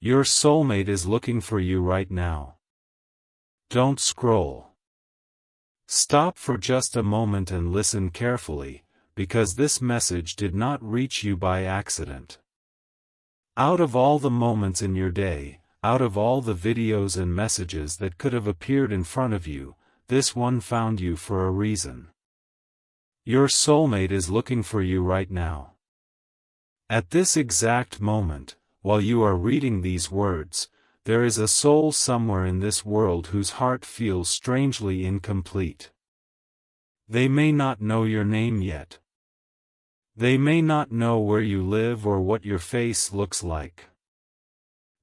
Your soulmate is looking for you right now. Don't scroll. Stop for just a moment and listen carefully, because this message did not reach you by accident. Out of all the moments in your day, out of all the videos and messages that could have appeared in front of you, this one found you for a reason. Your soulmate is looking for you right now. At this exact moment, while you are reading these words, there is a soul somewhere in this world whose heart feels strangely incomplete. They may not know your name yet. They may not know where you live or what your face looks like.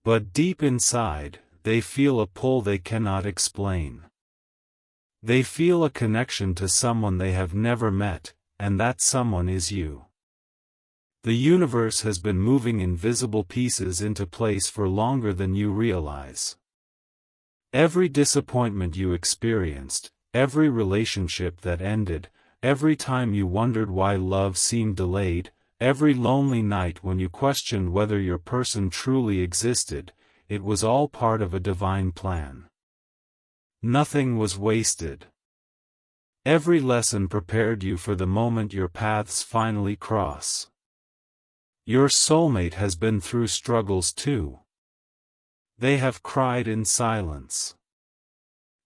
But deep inside, they feel a pull they cannot explain. They feel a connection to someone they have never met, and that someone is you. The universe has been moving invisible pieces into place for longer than you realize. Every disappointment you experienced, every relationship that ended, every time you wondered why love seemed delayed, every lonely night when you questioned whether your person truly existed, it was all part of a divine plan. Nothing was wasted. Every lesson prepared you for the moment your paths finally cross. Your soulmate has been through struggles too. They have cried in silence.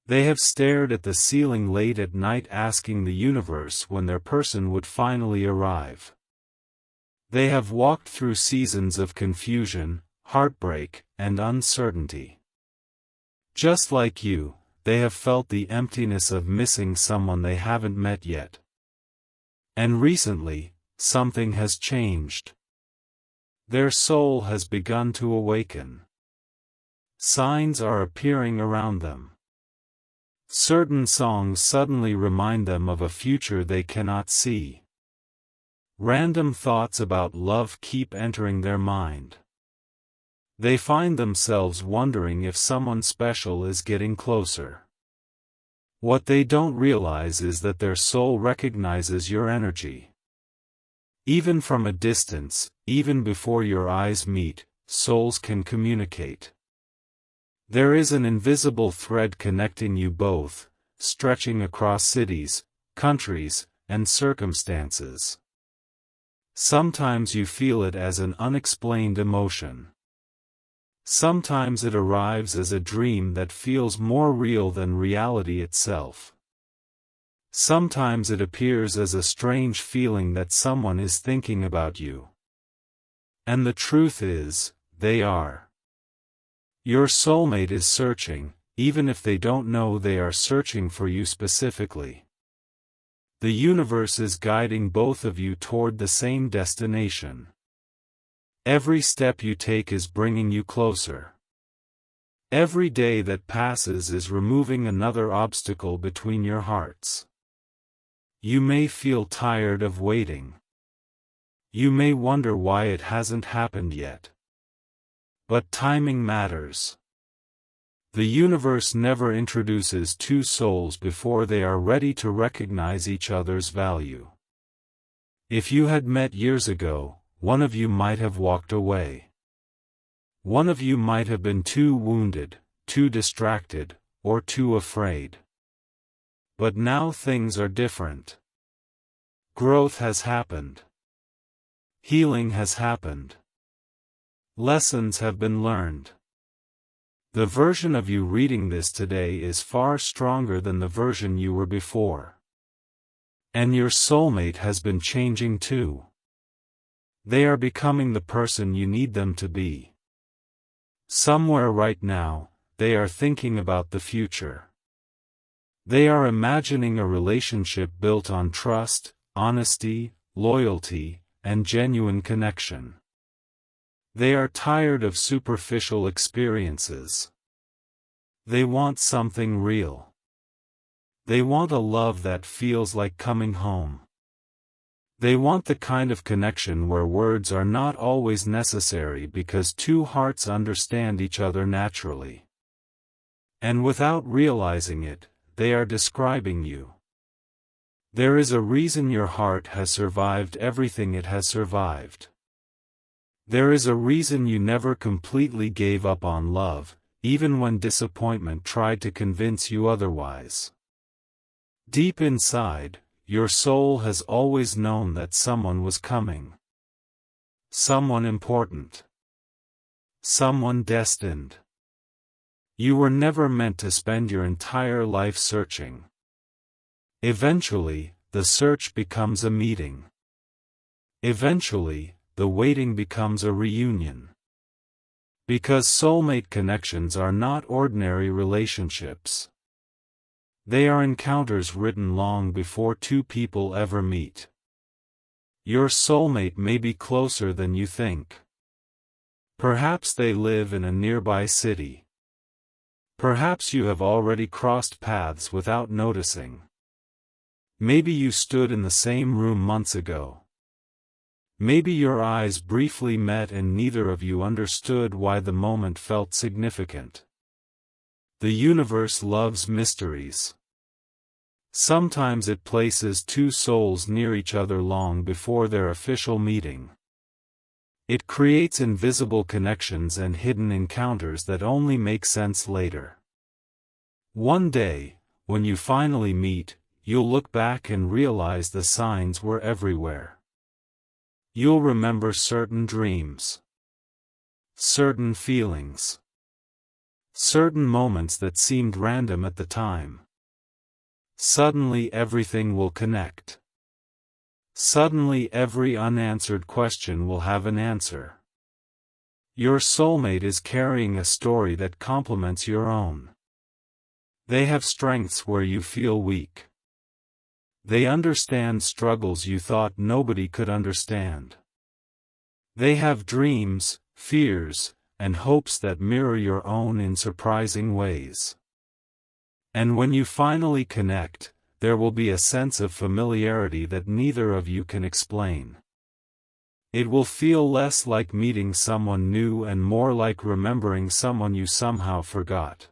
They have stared at the ceiling late at night asking the universe when their person would finally arrive. They have walked through seasons of confusion, heartbreak, and uncertainty. Just like you, they have felt the emptiness of missing someone they haven't met yet. And recently, something has changed. Their soul has begun to awaken. Signs are appearing around them. Certain songs suddenly remind them of a future they cannot see. Random thoughts about love keep entering their mind. They find themselves wondering if someone special is getting closer. What they don't realize is that their soul recognizes your energy. Even from a distance, even before your eyes meet, souls can communicate. There is an invisible thread connecting you both, stretching across cities, countries, and circumstances. Sometimes you feel it as an unexplained emotion. Sometimes it arrives as a dream that feels more real than reality itself. Sometimes it appears as a strange feeling that someone is thinking about you. And the truth is, they are. Your soulmate is searching, even if they don't know they are searching for you specifically. The universe is guiding both of you toward the same destination. Every step you take is bringing you closer. Every day that passes is removing another obstacle between your hearts. You may feel tired of waiting. You may wonder why it hasn't happened yet. But timing matters. The universe never introduces two souls before they are ready to recognize each other's value. If you had met years ago, one of you might have walked away. One of you might have been too wounded, too distracted, or too afraid. But now things are different. Growth has happened. Healing has happened. Lessons have been learned. The version of you reading this today is far stronger than the version you were before. And your soulmate has been changing too. They are becoming the person you need them to be. Somewhere right now, they are thinking about the future. They are imagining a relationship built on trust, honesty, loyalty, and genuine connection. They are tired of superficial experiences. They want something real. They want a love that feels like coming home. They want the kind of connection where words are not always necessary because two hearts understand each other naturally. And without realizing it, they are describing you. There is a reason your heart has survived everything it has survived. There is a reason you never completely gave up on love, even when disappointment tried to convince you otherwise. Deep inside, your soul has always known that someone was coming. Someone important. Someone destined. You were never meant to spend your entire life searching. Eventually, the search becomes a meeting. Eventually, the waiting becomes a reunion. Because soulmate connections are not ordinary relationships. They are encounters written long before two people ever meet. Your soulmate may be closer than you think. Perhaps they live in a nearby city. Perhaps you have already crossed paths without noticing. Maybe you stood in the same room months ago. Maybe your eyes briefly met and neither of you understood why the moment felt significant. The universe loves mysteries. Sometimes it places two souls near each other long before their official meeting. It creates invisible connections and hidden encounters that only make sense later. One day, when you finally meet, you'll look back and realize the signs were everywhere. You'll remember certain dreams, certain feelings, certain moments that seemed random at the time. Suddenly everything will connect. Suddenly every unanswered question will have an answer. Your soulmate is carrying a story that complements your own. They have strengths where you feel weak. They understand struggles you thought nobody could understand. They have dreams, fears, and hopes that mirror your own in surprising ways. And when you finally connect, there will be a sense of familiarity that neither of you can explain. It will feel less like meeting someone new and more like remembering someone you somehow forgot.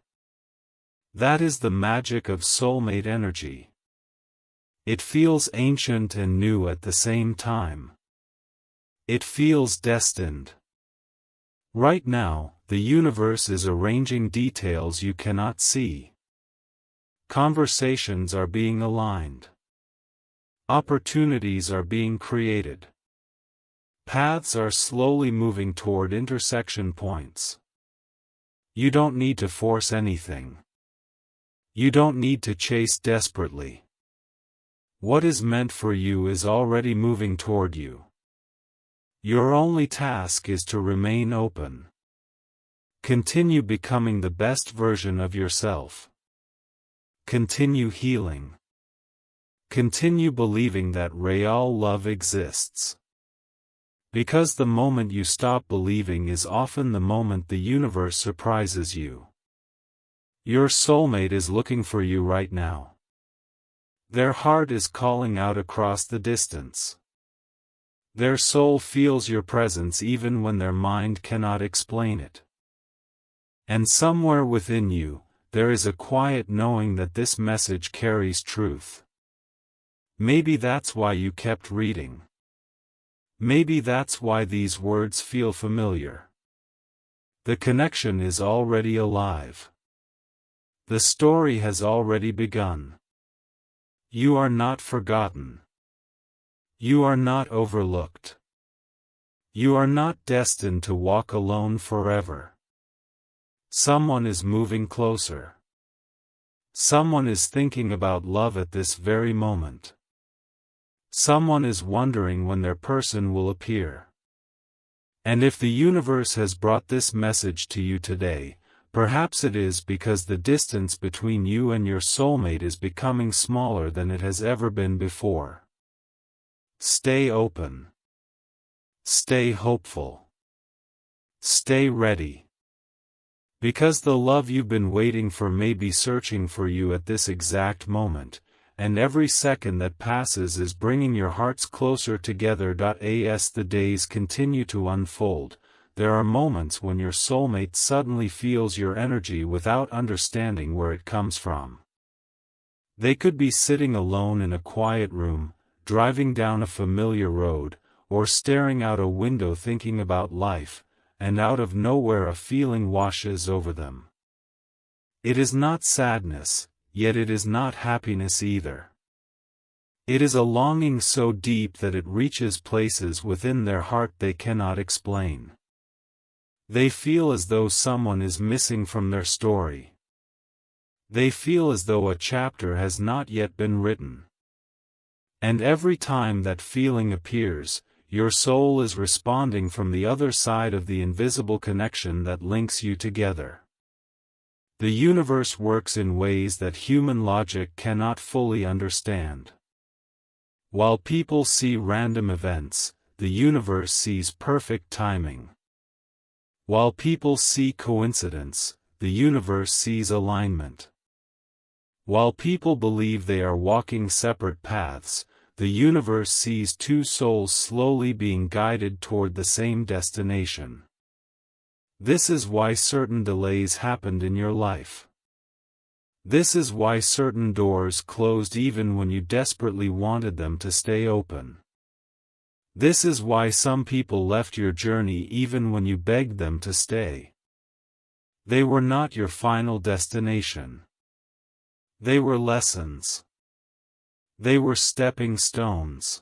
That is the magic of soulmate energy. It feels ancient and new at the same time. It feels destined. Right now, the universe is arranging details you cannot see. Conversations are being aligned. Opportunities are being created. Paths are slowly moving toward intersection points. You don't need to force anything. You don't need to chase desperately. What is meant for you is already moving toward you. Your only task is to remain open. Continue becoming the best version of yourself. Continue healing. Continue believing that real love exists. Because the moment you stop believing is often the moment the universe surprises you. Your soulmate is looking for you right now. Their heart is calling out across the distance. Their soul feels your presence even when their mind cannot explain it. And somewhere within you, there is a quiet knowing that this message carries truth. Maybe that's why you kept reading. Maybe that's why these words feel familiar. The connection is already alive. The story has already begun. You are not forgotten. You are not overlooked. You are not destined to walk alone forever. Someone is moving closer. Someone is thinking about love at this very moment. Someone is wondering when their person will appear. And if the universe has brought this message to you today, perhaps it is because the distance between you and your soulmate is becoming smaller than it has ever been before. Stay open. Stay hopeful. Stay ready. Because the love you've been waiting for may be searching for you at this exact moment, and every second that passes is bringing your hearts closer together. As the days continue to unfold, there are moments when your soulmate suddenly feels your energy without understanding where it comes from. They could be sitting alone in a quiet room, driving down a familiar road, or staring out a window thinking about life, and out of nowhere a feeling washes over them. It is not sadness, yet it is not happiness either. It is a longing so deep that it reaches places within their heart they cannot explain. They feel as though someone is missing from their story. They feel as though a chapter has not yet been written. And every time that feeling appears, your soul is responding from the other side of the invisible connection that links you together. The universe works in ways that human logic cannot fully understand. While people see random events, the universe sees perfect timing. While people see coincidence, the universe sees alignment. While people believe they are walking separate paths, the universe sees two souls slowly being guided toward the same destination. This is why certain delays happened in your life. This is why certain doors closed even when you desperately wanted them to stay open. This is why some people left your journey even when you begged them to stay. They were not your final destination. They were lessons. They were stepping stones.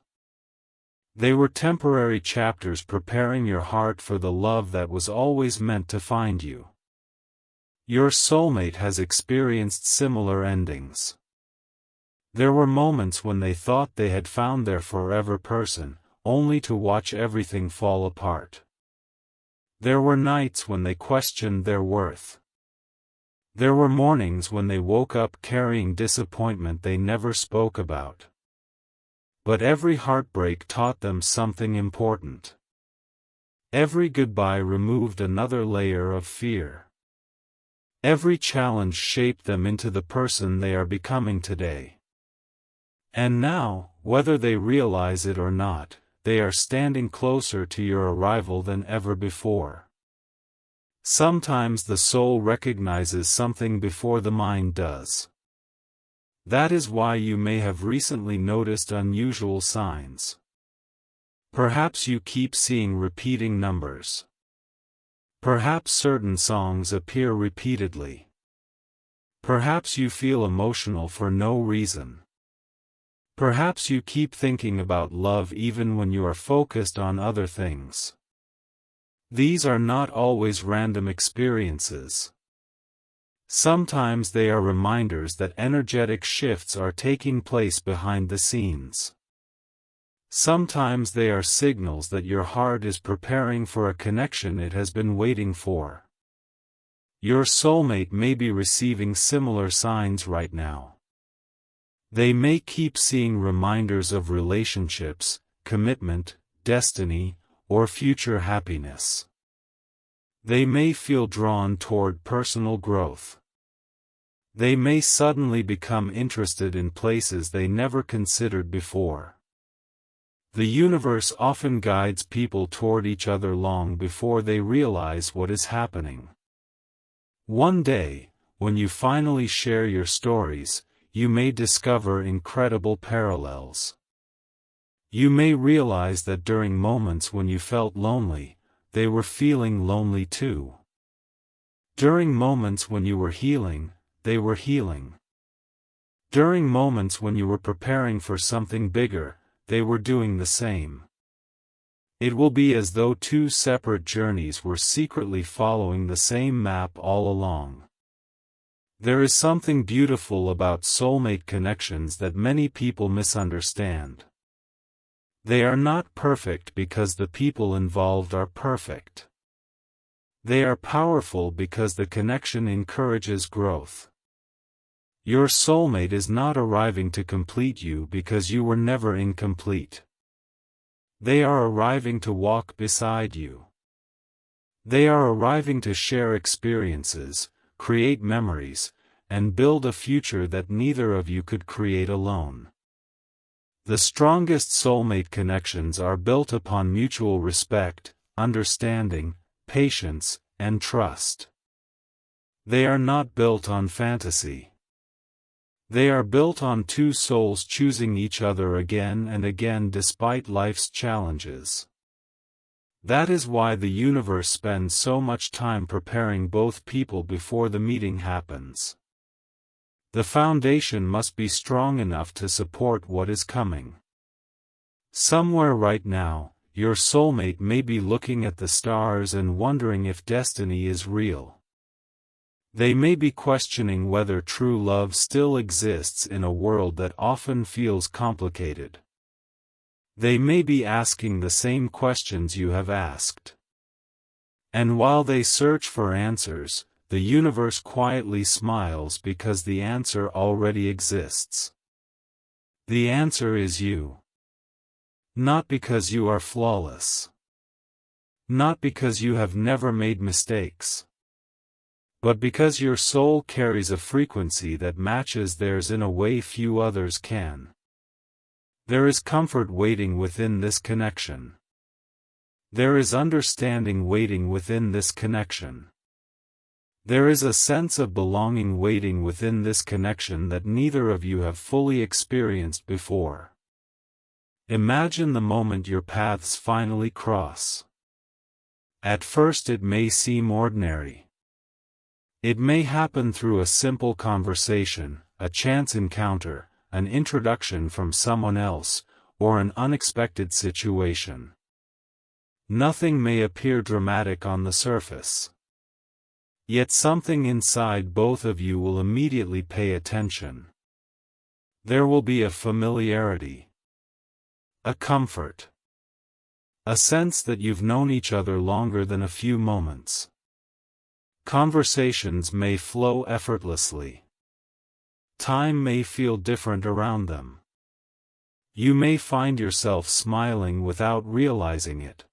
They were temporary chapters preparing your heart for the love that was always meant to find you. Your soulmate has experienced similar endings. There were moments when they thought they had found their forever person, only to watch everything fall apart. There were nights when they questioned their worth. There were mornings when they woke up carrying disappointment they never spoke about. But every heartbreak taught them something important. Every goodbye removed another layer of fear. Every challenge shaped them into the person they are becoming today. And now, whether they realize it or not, they are standing closer to your arrival than ever before. Sometimes the soul recognizes something before the mind does. That is why you may have recently noticed unusual signs. Perhaps you keep seeing repeating numbers. Perhaps certain songs appear repeatedly. Perhaps you feel emotional for no reason. Perhaps you keep thinking about love even when you are focused on other things. These are not always random experiences. Sometimes they are reminders that energetic shifts are taking place behind the scenes. Sometimes they are signals that your heart is preparing for a connection it has been waiting for. Your soulmate may be receiving similar signs right now. They may keep seeing reminders of relationships, commitment, destiny, or future happiness. They may feel drawn toward personal growth. They may suddenly become interested in places they never considered before. The universe often guides people toward each other long before they realize what is happening. One day, when you finally share your stories, you may discover incredible parallels. You may realize that during moments when you felt lonely, they were feeling lonely too. During moments when you were healing, they were healing. During moments when you were preparing for something bigger, they were doing the same. It will be as though two separate journeys were secretly following the same map all along. There is something beautiful about soulmate connections that many people misunderstand. They are not perfect because the people involved are perfect. They are powerful because the connection encourages growth. Your soulmate is not arriving to complete you because you were never incomplete. They are arriving to walk beside you. They are arriving to share experiences, create memories, and build a future that neither of you could create alone. The strongest soulmate connections are built upon mutual respect, understanding, patience, and trust. They are not built on fantasy. They are built on two souls choosing each other again and again despite life's challenges. That is why the universe spends so much time preparing both people before the meeting happens. The foundation must be strong enough to support what is coming. Somewhere right now, your soulmate may be looking at the stars and wondering if destiny is real. They may be questioning whether true love still exists in a world that often feels complicated. They may be asking the same questions you have asked. And while they search for answers, the universe quietly smiles because the answer already exists. The answer is you. Not because you are flawless. Not because you have never made mistakes. But because your soul carries a frequency that matches theirs in a way few others can. There is comfort waiting within this connection. There is understanding waiting within this connection. There is a sense of belonging waiting within this connection that neither of you have fully experienced before. Imagine the moment your paths finally cross. At first it may seem ordinary. It may happen through a simple conversation, a chance encounter, an introduction from someone else, or an unexpected situation. Nothing may appear dramatic on the surface. Yet something inside both of you will immediately pay attention. There will be a familiarity. A comfort. A sense that you've known each other longer than a few moments. Conversations may flow effortlessly. Time may feel different around them. You may find yourself smiling without realizing it.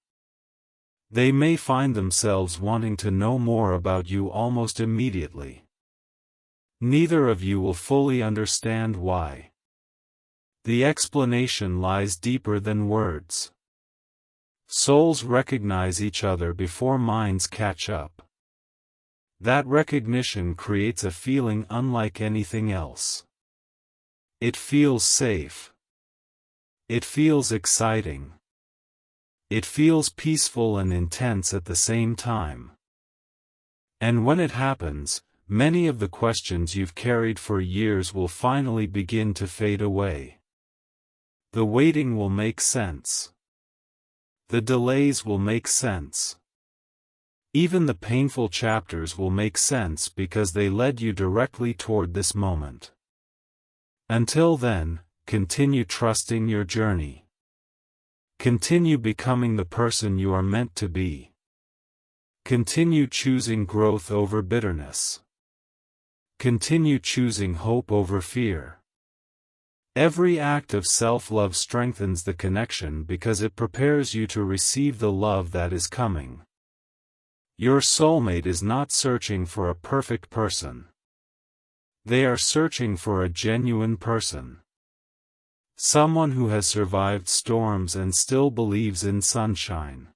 They may find themselves wanting to know more about you almost immediately. Neither of you will fully understand why. The explanation lies deeper than words. Souls recognize each other before minds catch up. That recognition creates a feeling unlike anything else. It feels safe. It feels exciting. It feels peaceful and intense at the same time. And when it happens, many of the questions you've carried for years will finally begin to fade away. The waiting will make sense. The delays will make sense. Even the painful chapters will make sense because they led you directly toward this moment. Until then, continue trusting your journey. Continue becoming the person you are meant to be. Continue choosing growth over bitterness. Continue choosing hope over fear. Every act of self-love strengthens the connection because it prepares you to receive the love that is coming. Your soulmate is not searching for a perfect person. They are searching for a genuine person. Someone who has survived storms and still believes in sunshine.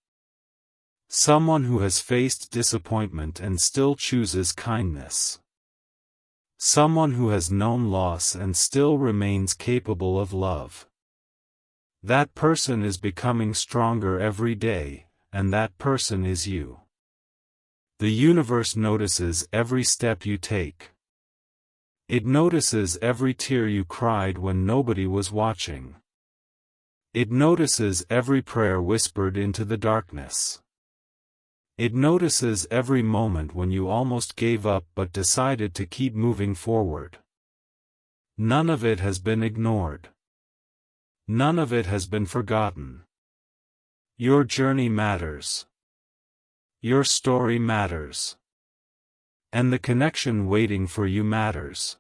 Someone who has faced disappointment and still chooses kindness. Someone who has known loss and still remains capable of love. That person is becoming stronger every day, and that person is you. The universe notices every step you take. It notices every tear you cried when nobody was watching. It notices every prayer whispered into the darkness. It notices every moment when you almost gave up but decided to keep moving forward. None of it has been ignored. None of it has been forgotten. Your journey matters. Your story matters. And the connection waiting for you matters.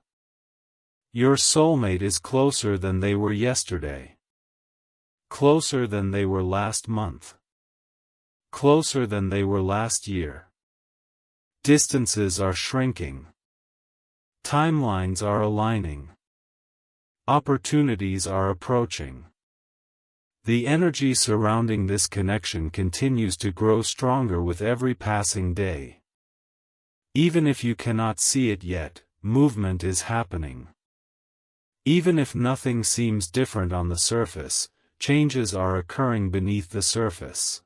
Your soulmate is closer than they were yesterday. Closer than they were last month. Closer than they were last year. Distances are shrinking. Timelines are aligning. Opportunities are approaching. The energy surrounding this connection continues to grow stronger with every passing day. Even if you cannot see it yet, movement is happening. Even if nothing seems different on the surface, changes are occurring beneath the surface.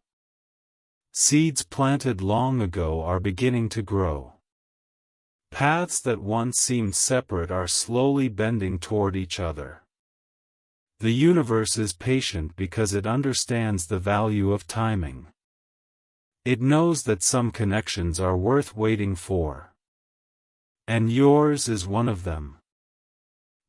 Seeds planted long ago are beginning to grow. Paths that once seemed separate are slowly bending toward each other. The universe is patient because it understands the value of timing. It knows that some connections are worth waiting for. And yours is one of them.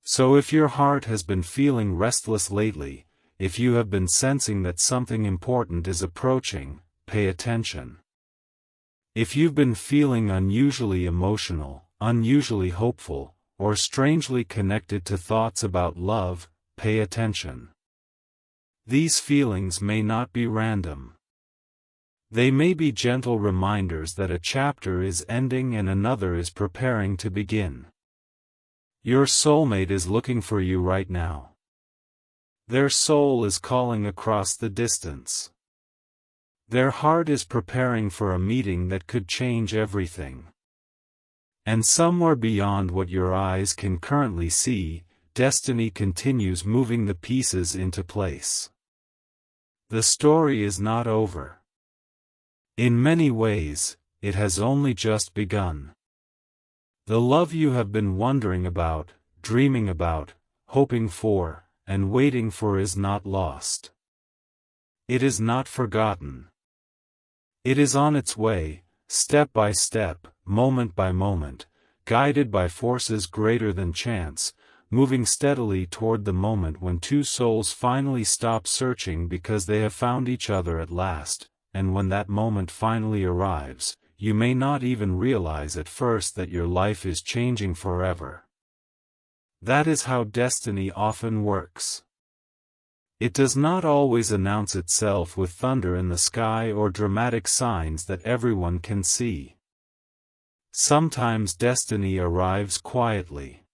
So if your heart has been feeling restless lately, if you have been sensing that something important is approaching, pay attention. If you've been feeling unusually emotional, unusually hopeful, or strangely connected to thoughts about love, pay attention. These feelings may not be random. They may be gentle reminders that a chapter is ending and another is preparing to begin. Your soulmate is looking for you right now. Their soul is calling across the distance. Their heart is preparing for a meeting that could change everything. And somewhere beyond what your eyes can currently see, destiny continues moving the pieces into place. The story is not over. In many ways, it has only just begun. The love you have been wondering about, dreaming about, hoping for, and waiting for is not lost. It is not forgotten. It is on its way, step by step, moment by moment, guided by forces greater than chance, moving steadily toward the moment when two souls finally stop searching because they have found each other at last, and when that moment finally arrives, you may not even realize at first that your life is changing forever. That is how destiny often works. It does not always announce itself with thunder in the sky or dramatic signs that everyone can see. Sometimes destiny arrives quietly.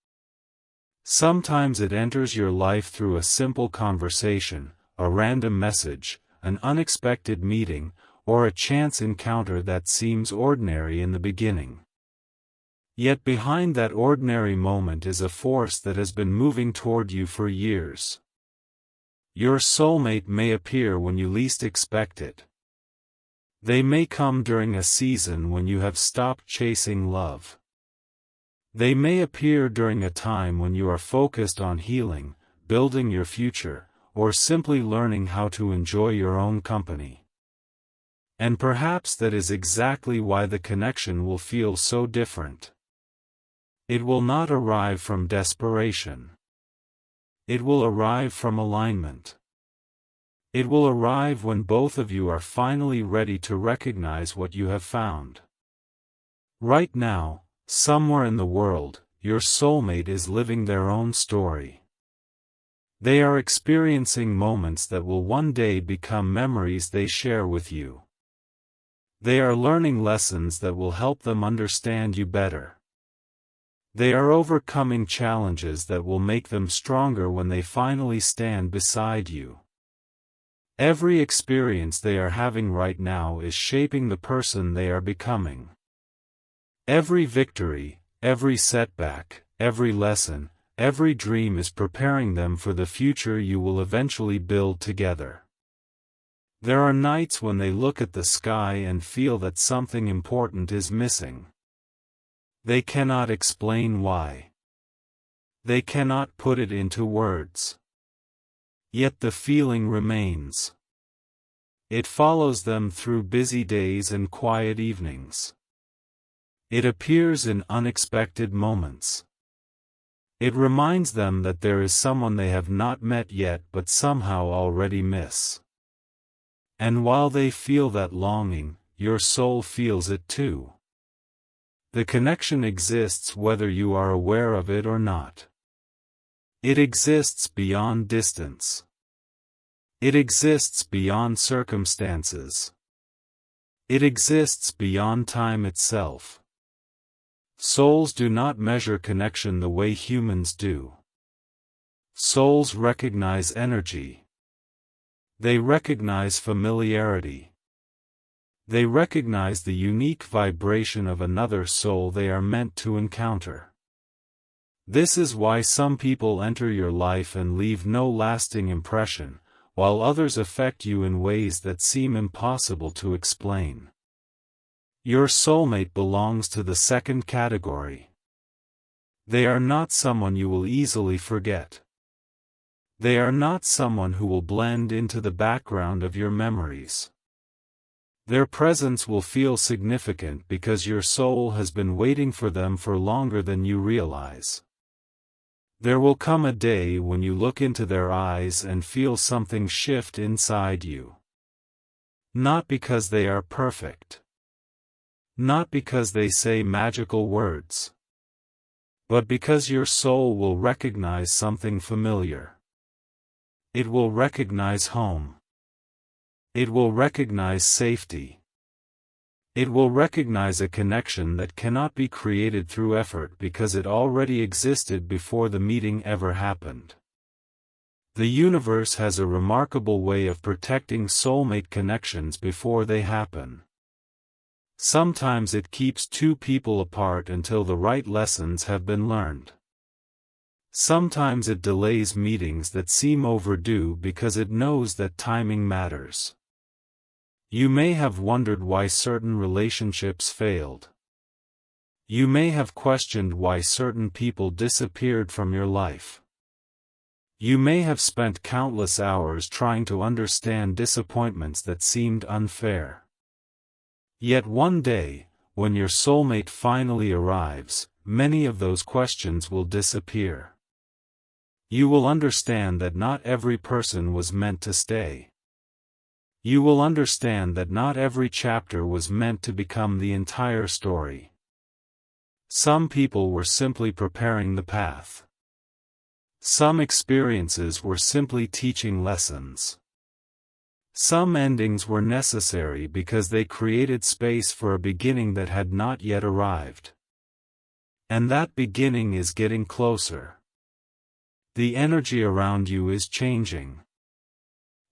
Sometimes it enters your life through a simple conversation, a random message, an unexpected meeting, or a chance encounter that seems ordinary in the beginning. Yet behind that ordinary moment is a force that has been moving toward you for years. Your soulmate may appear when you least expect it. They may come during a season when you have stopped chasing love. They may appear during a time when you are focused on healing, building your future, or simply learning how to enjoy your own company. And perhaps that is exactly why the connection will feel so different. It will not arrive from desperation. It will arrive from alignment. It will arrive when both of you are finally ready to recognize what you have found. Right now, somewhere in the world, your soulmate is living their own story. They are experiencing moments that will one day become memories they share with you. They are learning lessons that will help them understand you better. They are overcoming challenges that will make them stronger when they finally stand beside you. Every experience they are having right now is shaping the person they are becoming. Every victory, every setback, every lesson, every dream is preparing them for the future you will eventually build together. There are nights when they look at the sky and feel that something important is missing. They cannot explain why. They cannot put it into words. Yet the feeling remains. It follows them through busy days and quiet evenings. It appears in unexpected moments. It reminds them that there is someone they have not met yet but somehow already miss. And while they feel that longing, your soul feels it too. The connection exists whether you are aware of it or not. It exists beyond distance. It exists beyond circumstances. It exists beyond time itself. Souls do not measure connection the way humans do. Souls recognize energy. They recognize familiarity. They recognize the unique vibration of another soul they are meant to encounter. This is why some people enter your life and leave no lasting impression, while others affect you in ways that seem impossible to explain. Your soulmate belongs to the second category. They are not someone you will easily forget. They are not someone who will blend into the background of your memories. Their presence will feel significant because your soul has been waiting for them for longer than you realize. There will come a day when you look into their eyes and feel something shift inside you. Not because they are perfect. Not because they say magical words. But because your soul will recognize something familiar. It will recognize home. It will recognize safety. It will recognize a connection that cannot be created through effort because it already existed before the meeting ever happened. The universe has a remarkable way of protecting soulmate connections before they happen. Sometimes it keeps two people apart until the right lessons have been learned. Sometimes it delays meetings that seem overdue because it knows that timing matters. You may have wondered why certain relationships failed. You may have questioned why certain people disappeared from your life. You may have spent countless hours trying to understand disappointments that seemed unfair. Yet one day, when your soulmate finally arrives, many of those questions will disappear. You will understand that not every person was meant to stay. You will understand that not every chapter was meant to become the entire story. Some people were simply preparing the path. Some experiences were simply teaching lessons. Some endings were necessary because they created space for a beginning that had not yet arrived. And that beginning is getting closer. The energy around you is changing.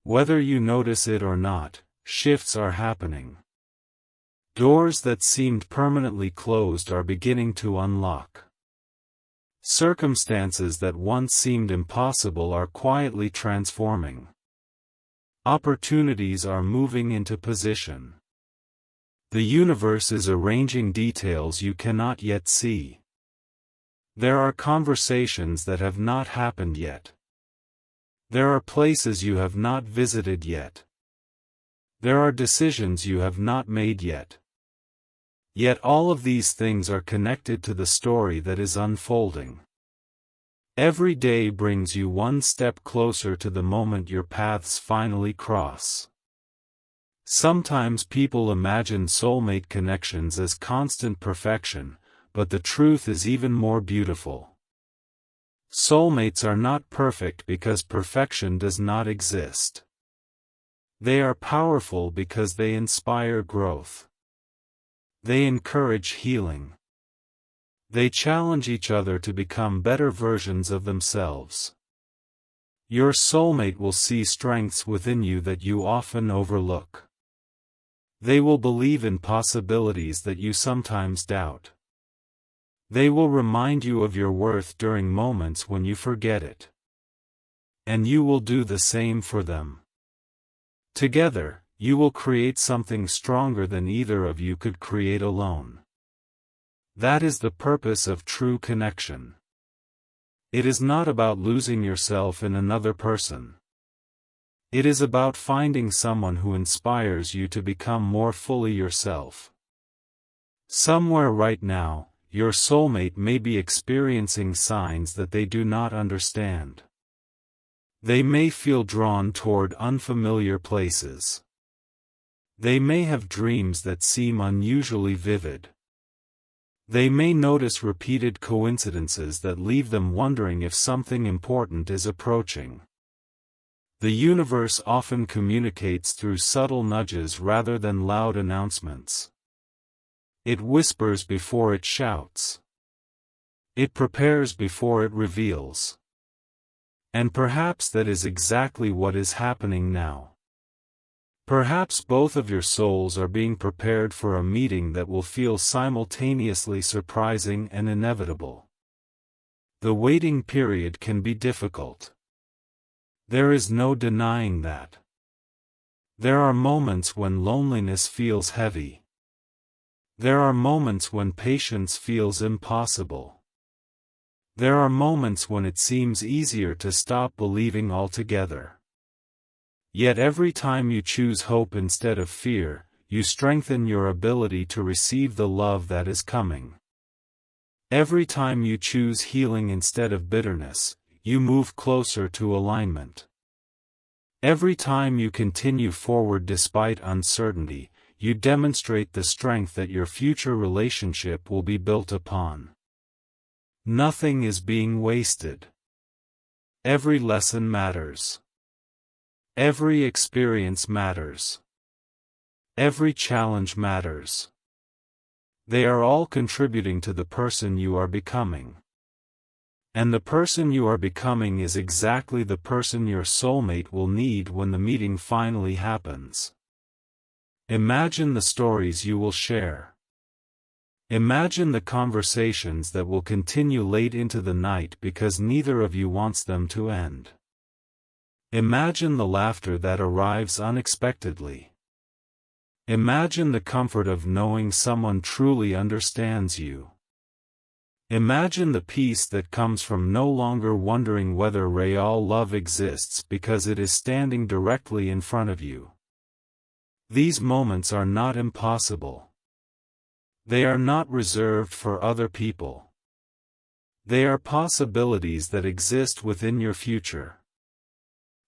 Whether you notice it or not, shifts are happening. Doors that seemed permanently closed are beginning to unlock. Circumstances that once seemed impossible are quietly transforming. Opportunities are moving into position. The universe is arranging details you cannot yet see. There are conversations that have not happened yet. There are places you have not visited yet. There are decisions you have not made yet. Yet all of these things are connected to the story that is unfolding. Every day brings you one step closer to the moment your paths finally cross. Sometimes people imagine soulmate connections as constant perfection, but the truth is even more beautiful. Soulmates are not perfect because perfection does not exist. They are powerful because they inspire growth. They encourage healing. They challenge each other to become better versions of themselves. Your soulmate will see strengths within you that you often overlook. They will believe in possibilities that you sometimes doubt. They will remind you of your worth during moments when you forget it. And you will do the same for them. Together, you will create something stronger than either of you could create alone. That is the purpose of true connection. It is not about losing yourself in another person. It is about finding someone who inspires you to become more fully yourself. Somewhere right now, your soulmate may be experiencing signs that they do not understand. They may feel drawn toward unfamiliar places. They may have dreams that seem unusually vivid. They may notice repeated coincidences that leave them wondering if something important is approaching. The universe often communicates through subtle nudges rather than loud announcements. It whispers before it shouts. It prepares before it reveals. And perhaps that is exactly what is happening now. Perhaps both of your souls are being prepared for a meeting that will feel simultaneously surprising and inevitable. The waiting period can be difficult. There is no denying that. There are moments when loneliness feels heavy. There are moments when patience feels impossible. There are moments when it seems easier to stop believing altogether. Yet every time you choose hope instead of fear, you strengthen your ability to receive the love that is coming. Every time you choose healing instead of bitterness, you move closer to alignment. Every time you continue forward despite uncertainty, you demonstrate the strength that your future relationship will be built upon. Nothing is being wasted. Every lesson matters. Every experience matters. Every challenge matters. They are all contributing to the person you are becoming. And the person you are becoming is exactly the person your soulmate will need when the meeting finally happens. Imagine the stories you will share. Imagine the conversations that will continue late into the night because neither of you wants them to end. Imagine the laughter that arrives unexpectedly. Imagine the comfort of knowing someone truly understands you. Imagine the peace that comes from no longer wondering whether real love exists because it is standing directly in front of you. These moments are not impossible. They are not reserved for other people. They are possibilities that exist within your future.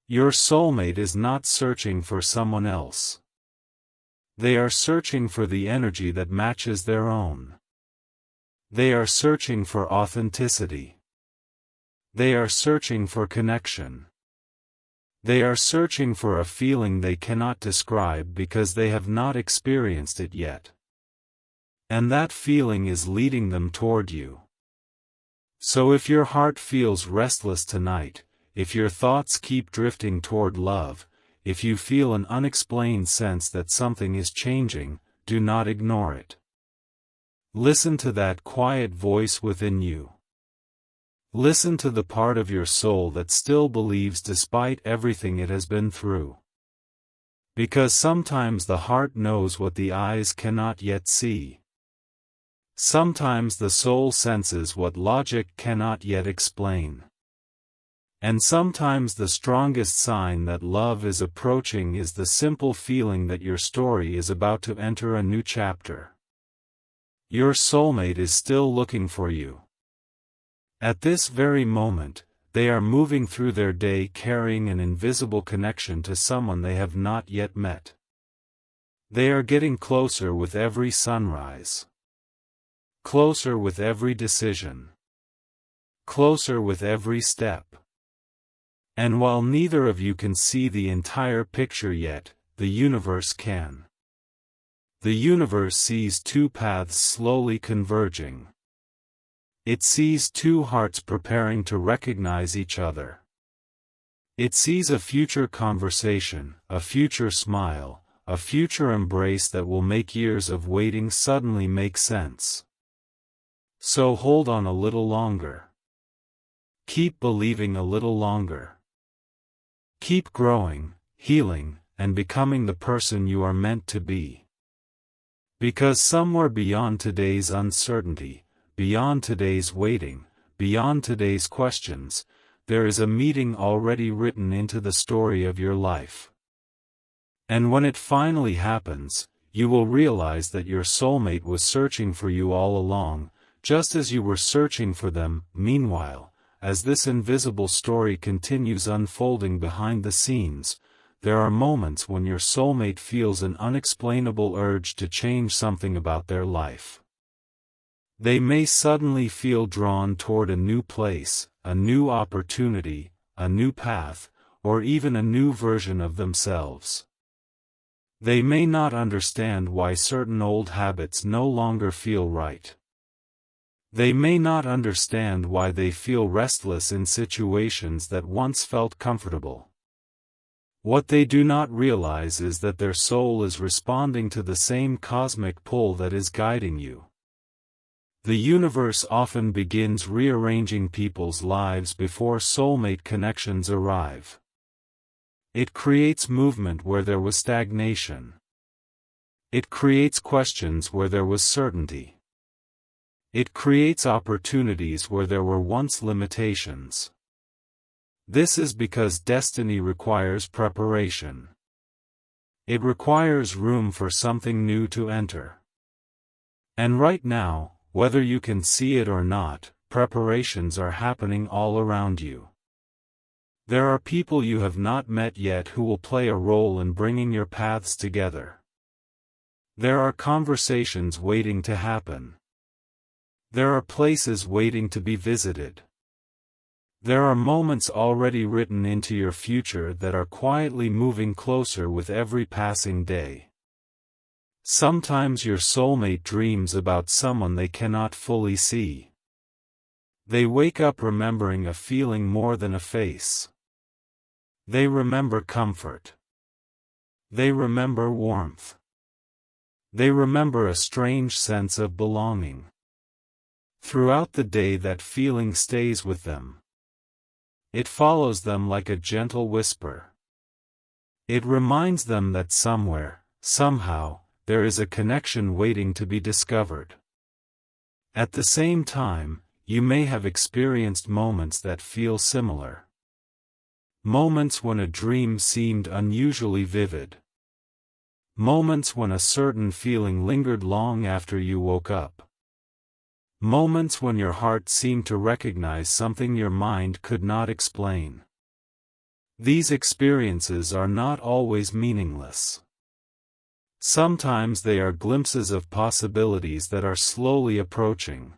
Your soulmate is not searching for someone else. They are searching for the energy that matches their own. They are searching for authenticity. They are searching for connection. They are searching for a feeling they cannot describe because they have not experienced it yet. And that feeling is leading them toward you. So if your heart feels restless tonight, if your thoughts keep drifting toward love, if you feel an unexplained sense that something is changing, do not ignore it. Listen to that quiet voice within you. Listen to the part of your soul that still believes despite everything it has been through. Because sometimes the heart knows what the eyes cannot yet see. Sometimes the soul senses what logic cannot yet explain. And sometimes the strongest sign that love is approaching is the simple feeling that your story is about to enter a new chapter. Your soulmate is still looking for you. At this very moment, they are moving through their day carrying an invisible connection to someone they have not yet met. They are getting closer with every sunrise. Closer with every decision. Closer with every step. And while neither of you can see the entire picture yet, the universe can. The universe sees two paths slowly converging. It sees two hearts preparing to recognize each other. It sees a future conversation, a future smile, a future embrace that will make years of waiting suddenly make sense. So hold on a little longer. Keep believing a little longer. Keep growing, healing, and becoming the person you are meant to be. Because somewhere beyond today's uncertainty, beyond today's waiting, beyond today's questions, there is a meeting already written into the story of your life. And when it finally happens, you will realize that your soulmate was searching for you all along, just as you were searching for them. Meanwhile, as this invisible story continues unfolding behind the scenes, there are moments when your soulmate feels an unexplainable urge to change something about their life. They may suddenly feel drawn toward a new place, a new opportunity, a new path, or even a new version of themselves. They may not understand why certain old habits no longer feel right. They may not understand why they feel restless in situations that once felt comfortable. What they do not realize is that their soul is responding to the same cosmic pull that is guiding you. The universe often begins rearranging people's lives before soulmate connections arrive. It creates movement where there was stagnation. It creates questions where there was certainty. It creates opportunities where there were once limitations. This is because destiny requires preparation. It requires room for something new to enter. And right now, whether you can see it or not, preparations are happening all around you. There are people you have not met yet who will play a role in bringing your paths together. There are conversations waiting to happen. There are places waiting to be visited. There are moments already written into your future that are quietly moving closer with every passing day. Sometimes your soulmate dreams about someone they cannot fully see. They wake up remembering a feeling more than a face. They remember comfort. They remember warmth. They remember a strange sense of belonging. Throughout the day that feeling stays with them. It follows them like a gentle whisper. It reminds them that somewhere, somehow, there is a connection waiting to be discovered. At the same time, you may have experienced moments that feel similar. Moments when a dream seemed unusually vivid. Moments when a certain feeling lingered long after you woke up. Moments when your heart seemed to recognize something your mind could not explain. These experiences are not always meaningless. Sometimes they are glimpses of possibilities that are slowly approaching.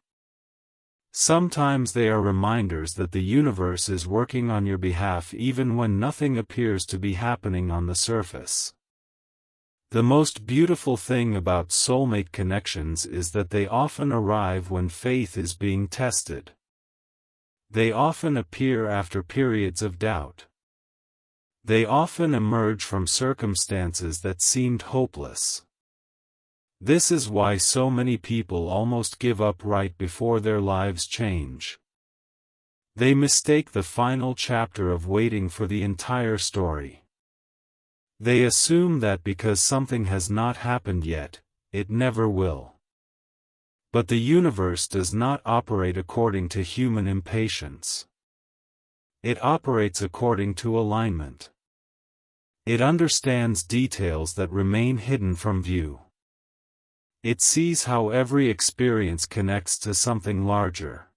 Sometimes they are reminders that the universe is working on your behalf even when nothing appears to be happening on the surface. The most beautiful thing about soulmate connections is that they often arrive when faith is being tested. They often appear after periods of doubt. They often emerge from circumstances that seemed hopeless. This is why so many people almost give up right before their lives change. They mistake the final chapter of waiting for the entire story. They assume that because something has not happened yet, it never will. But the universe does not operate according to human impatience. It operates according to alignment. It understands details that remain hidden from view. It sees how every experience connects to something larger.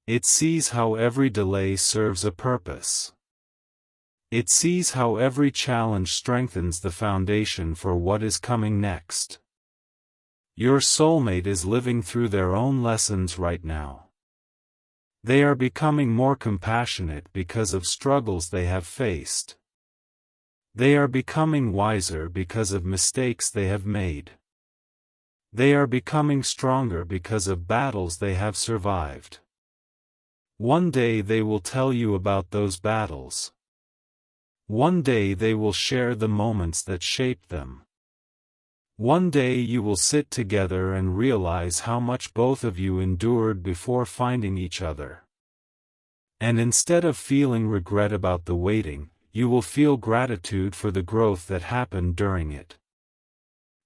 It sees how every delay serves a purpose. It sees how every challenge strengthens the foundation for what is coming next. Your soulmate is living through their own lessons right now. They are becoming more compassionate because of struggles they have faced. They are becoming wiser because of mistakes they have made. They are becoming stronger because of battles they have survived. One day they will tell you about those battles. One day they will share the moments that shaped them. One day you will sit together and realize how much both of you endured before finding each other. And instead of feeling regret about the waiting, you will feel gratitude for the growth that happened during it.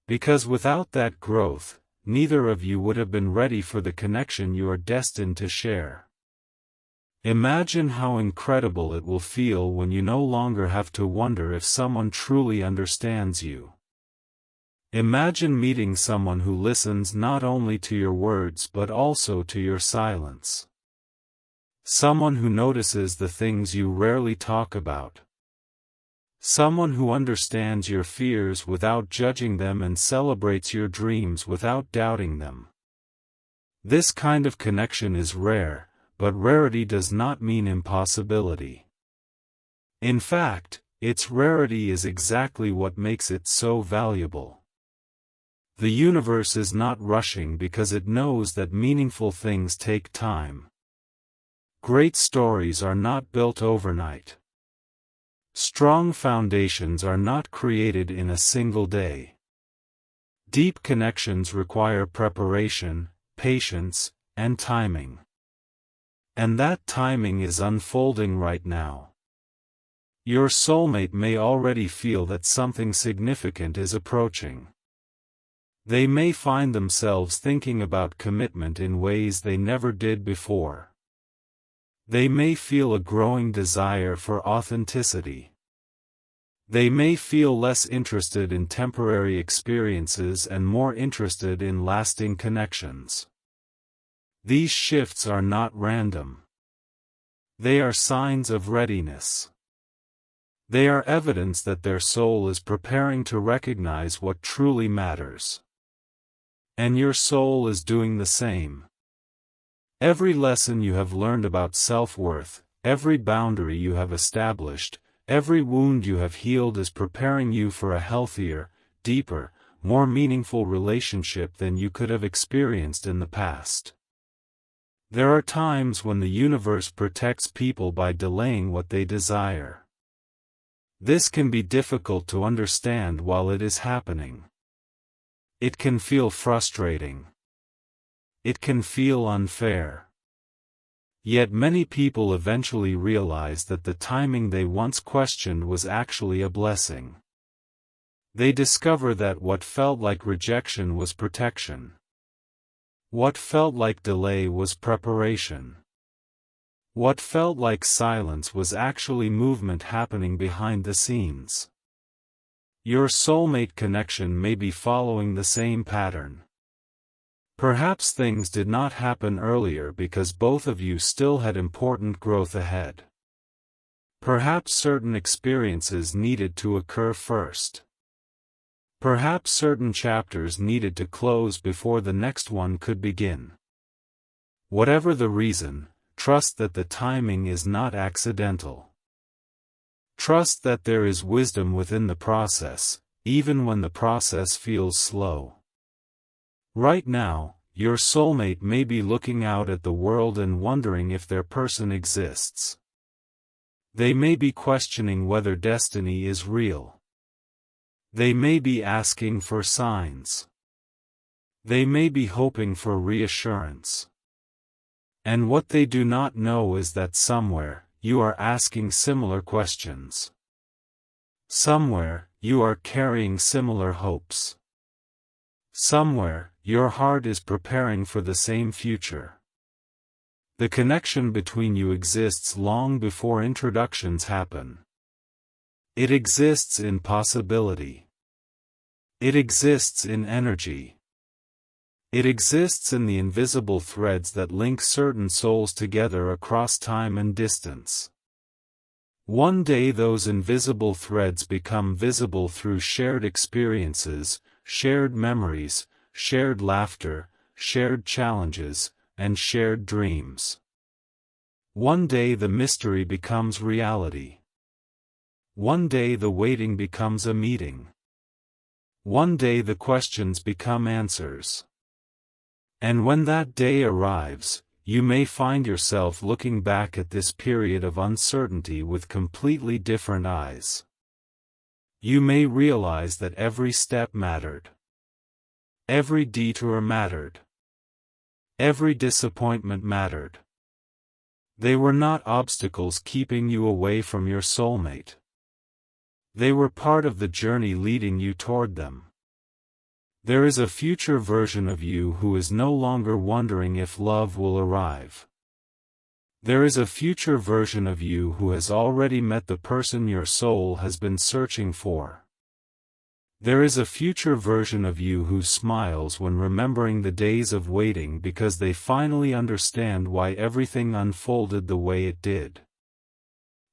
Because without that growth, neither of you would have been ready for the connection you are destined to share. Imagine how incredible it will feel when you no longer have to wonder if someone truly understands you. Imagine meeting someone who listens not only to your words but also to your silence. Someone who notices the things you rarely talk about. Someone who understands your fears without judging them and celebrates your dreams without doubting them. This kind of connection is rare, but rarity does not mean impossibility. In fact, its rarity is exactly what makes it so valuable. The universe is not rushing because it knows that meaningful things take time. Great stories are not built overnight. Strong foundations are not created in a single day. Deep connections require preparation, patience, and timing. And that timing is unfolding right now. Your soulmate may already feel that something significant is approaching. They may find themselves thinking about commitment in ways they never did before. They may feel a growing desire for authenticity. They may feel less interested in temporary experiences and more interested in lasting connections. These shifts are not random. They are signs of readiness. They are evidence that their soul is preparing to recognize what truly matters. And your soul is doing the same. Every lesson you have learned about self-worth, every boundary you have established, every wound you have healed is preparing you for a healthier, deeper, more meaningful relationship than you could have experienced in the past. There are times when the universe protects people by delaying what they desire. This can be difficult to understand while it is happening. It can feel frustrating. It can feel unfair. Yet many people eventually realize that the timing they once questioned was actually a blessing. They discover that what felt like rejection was protection. What felt like delay was preparation. What felt like silence was actually movement happening behind the scenes. Your soulmate connection may be following the same pattern. Perhaps things did not happen earlier because both of you still had important growth ahead. Perhaps certain experiences needed to occur first. Perhaps certain chapters needed to close before the next one could begin. Whatever the reason, trust that the timing is not accidental. Trust that there is wisdom within the process, even when the process feels slow. Right now, your soulmate may be looking out at the world and wondering if their person exists. They may be questioning whether destiny is real. They may be asking for signs. They may be hoping for reassurance. And what they do not know is that somewhere, you are asking similar questions. Somewhere, you are carrying similar hopes. Somewhere, your heart is preparing for the same future. The connection between you exists long before introductions happen. It exists in possibility. It exists in energy. It exists in the invisible threads that link certain souls together across time and distance. One day those invisible threads become visible through shared experiences, shared memories, shared laughter, shared challenges, and shared dreams. One day the mystery becomes reality. One day the waiting becomes a meeting. One day the questions become answers. And when that day arrives, you may find yourself looking back at this period of uncertainty with completely different eyes. You may realize that every step mattered. Every detour mattered. Every disappointment mattered. They were not obstacles keeping you away from your soulmate. They were part of the journey leading you toward them. There is a future version of you who is no longer wondering if love will arrive. There is a future version of you who has already met the person your soul has been searching for. There is a future version of you who smiles when remembering the days of waiting because they finally understand why everything unfolded the way it did.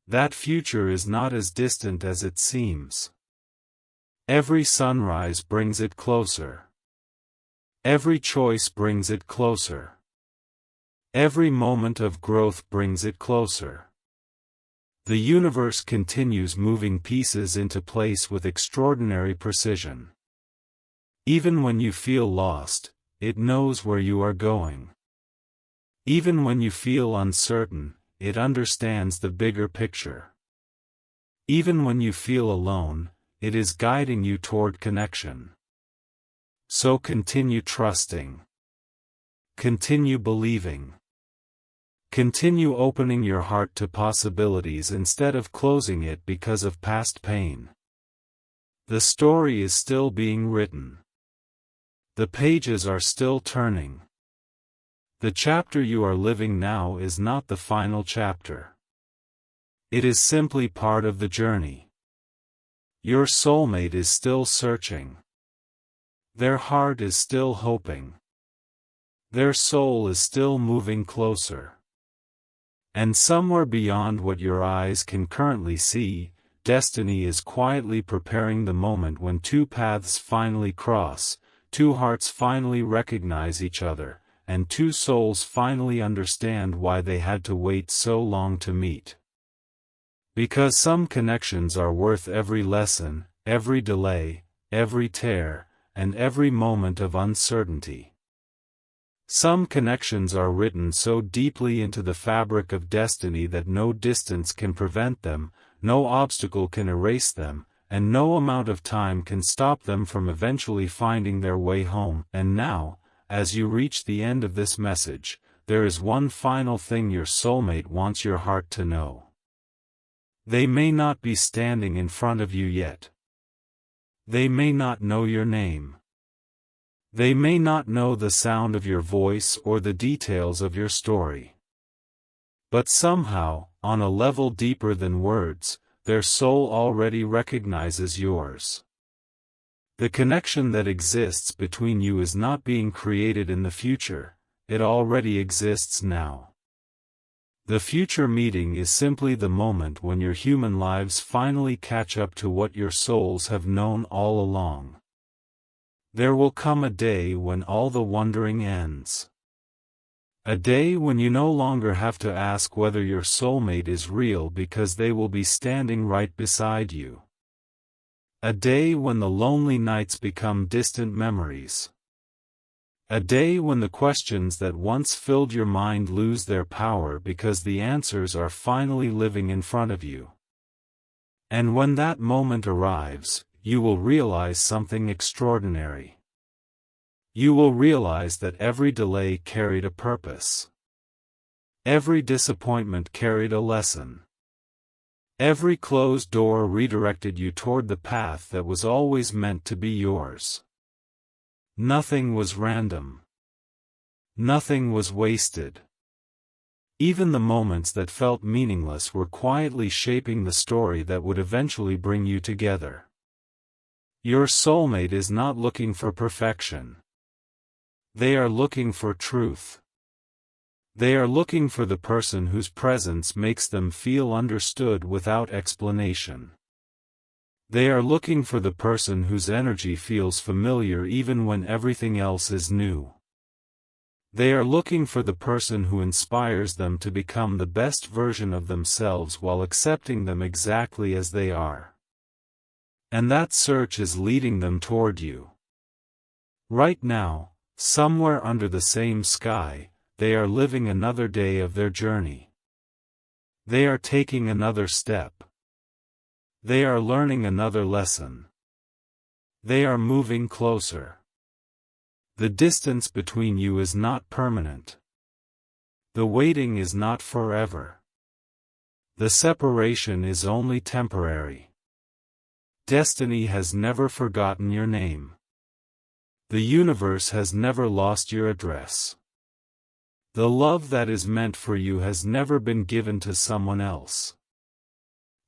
That future is not as distant as it seems. Every sunrise brings it closer. Every choice brings it closer. Every moment of growth brings it closer. The universe continues moving pieces into place with extraordinary precision. Even when you feel lost, it knows where you are going. Even when you feel uncertain, it understands the bigger picture. Even when you feel alone, it is guiding you toward connection. So continue trusting. Continue believing. Continue opening your heart to possibilities instead of closing it because of past pain. The story is still being written. The pages are still turning. The chapter you are living now is not the final chapter. It is simply part of the journey. Your soulmate is still searching. Their heart is still hoping. Their soul is still moving closer. And somewhere beyond what your eyes can currently see, destiny is quietly preparing the moment when two paths finally cross, two hearts finally recognize each other, and two souls finally understand why they had to wait so long to meet. Because some connections are worth every lesson, every delay, every tear, and every moment of uncertainty. Some connections are written so deeply into the fabric of destiny that no distance can prevent them, no obstacle can erase them, and no amount of time can stop them from eventually finding their way home. And now, as you reach the end of this message, there is one final thing your soulmate wants your heart to know. They may not be standing in front of you yet. They may not know your name. They may not know the sound of your voice or the details of your story. But somehow, on a level deeper than words, their soul already recognizes yours. The connection that exists between you is not being created in the future, it already exists now. The future meeting is simply the moment when your human lives finally catch up to what your souls have known all along. There will come a day when all the wondering ends. A day when you no longer have to ask whether your soulmate is real because they will be standing right beside you. A day when the lonely nights become distant memories. A day when the questions that once filled your mind lose their power because the answers are finally living in front of you. And when that moment arrives, you will realize something extraordinary. You will realize that every delay carried a purpose. Every disappointment carried a lesson. Every closed door redirected you toward the path that was always meant to be yours. Nothing was random. Nothing was wasted. Even the moments that felt meaningless were quietly shaping the story that would eventually bring you together. Your soulmate is not looking for perfection. They are looking for truth. They are looking for the person whose presence makes them feel understood without explanation. They are looking for the person whose energy feels familiar even when everything else is new. They are looking for the person who inspires them to become the best version of themselves while accepting them exactly as they are. And that search is leading them toward you. Right now, somewhere under the same sky, they are living another day of their journey. They are taking another step. They are learning another lesson. They are moving closer. The distance between you is not permanent. The waiting is not forever. The separation is only temporary. Destiny has never forgotten your name. The universe has never lost your address. The love that is meant for you has never been given to someone else.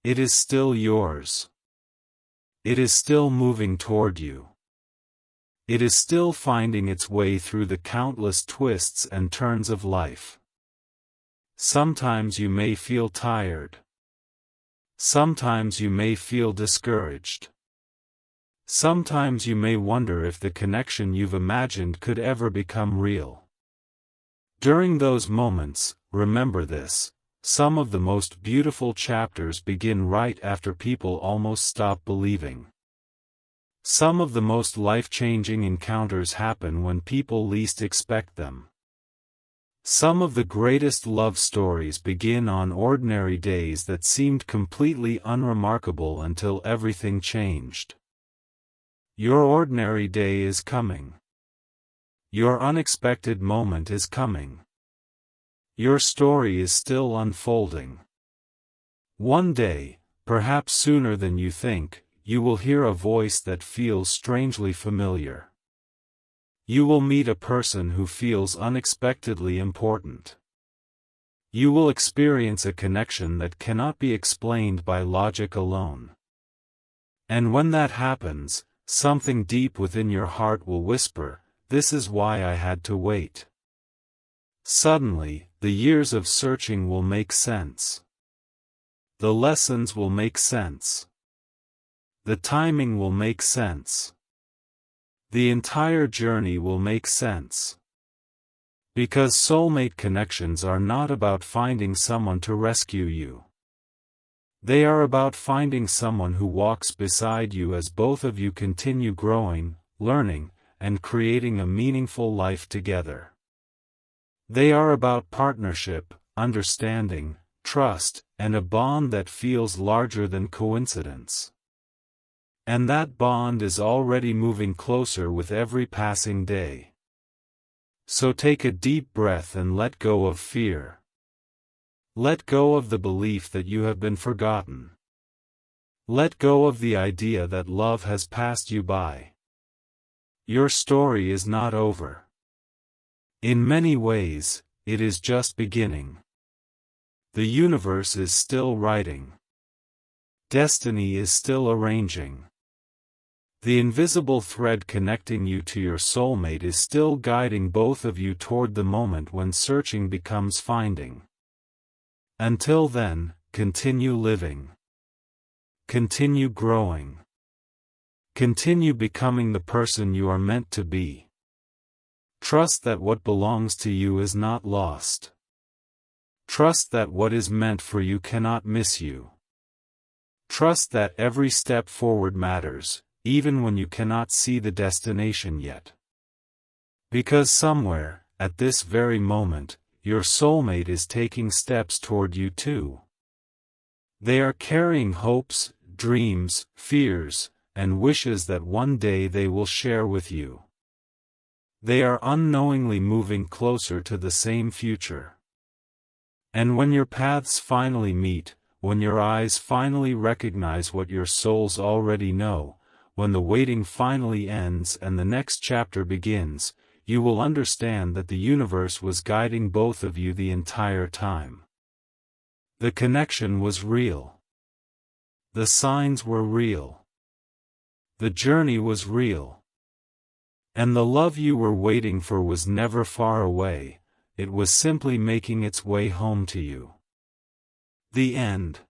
It is still yours. It is still moving toward you. It is still finding its way through the countless twists and turns of life. Sometimes you may feel tired. Sometimes you may feel discouraged. Sometimes you may wonder if the connection you've imagined could ever become real. During those moments, remember this: some of the most beautiful chapters begin right after people almost stop believing. Some of the most life-changing encounters happen when people least expect them. Some of the greatest love stories begin on ordinary days that seemed completely unremarkable until everything changed. Your ordinary day is coming. Your unexpected moment is coming. Your story is still unfolding. One day, perhaps sooner than you think, you will hear a voice that feels strangely familiar. You will meet a person who feels unexpectedly important. You will experience a connection that cannot be explained by logic alone. And when that happens, something deep within your heart will whisper, "This is why I had to wait." Suddenly, the years of searching will make sense. The lessons will make sense. The timing will make sense. The entire journey will make sense. Because soulmate connections are not about finding someone to rescue you. They are about finding someone who walks beside you as both of you continue growing, learning, and creating a meaningful life together. They are about partnership, understanding, trust, and a bond that feels larger than coincidence. And that bond is already moving closer with every passing day. So take a deep breath and let go of fear. Let go of the belief that you have been forgotten. Let go of the idea that love has passed you by. Your story is not over. In many ways, it is just beginning. The universe is still writing. Destiny is still arranging. The invisible thread connecting you to your soulmate is still guiding both of you toward the moment when searching becomes finding. Until then, continue living. Continue growing. Continue becoming the person you are meant to be. Trust that what belongs to you is not lost. Trust that what is meant for you cannot miss you. Trust that every step forward matters, even when you cannot see the destination yet. Because somewhere, at this very moment, your soulmate is taking steps toward you too. They are carrying hopes, dreams, fears, and wishes that one day they will share with you. They are unknowingly moving closer to the same future. And when your paths finally meet, when your eyes finally recognize what your souls already know, when the waiting finally ends and the next chapter begins, you will understand that the universe was guiding both of you the entire time. The connection was real. The signs were real. The journey was real. And the love you were waiting for was never far away, it was simply making its way home to you. The end.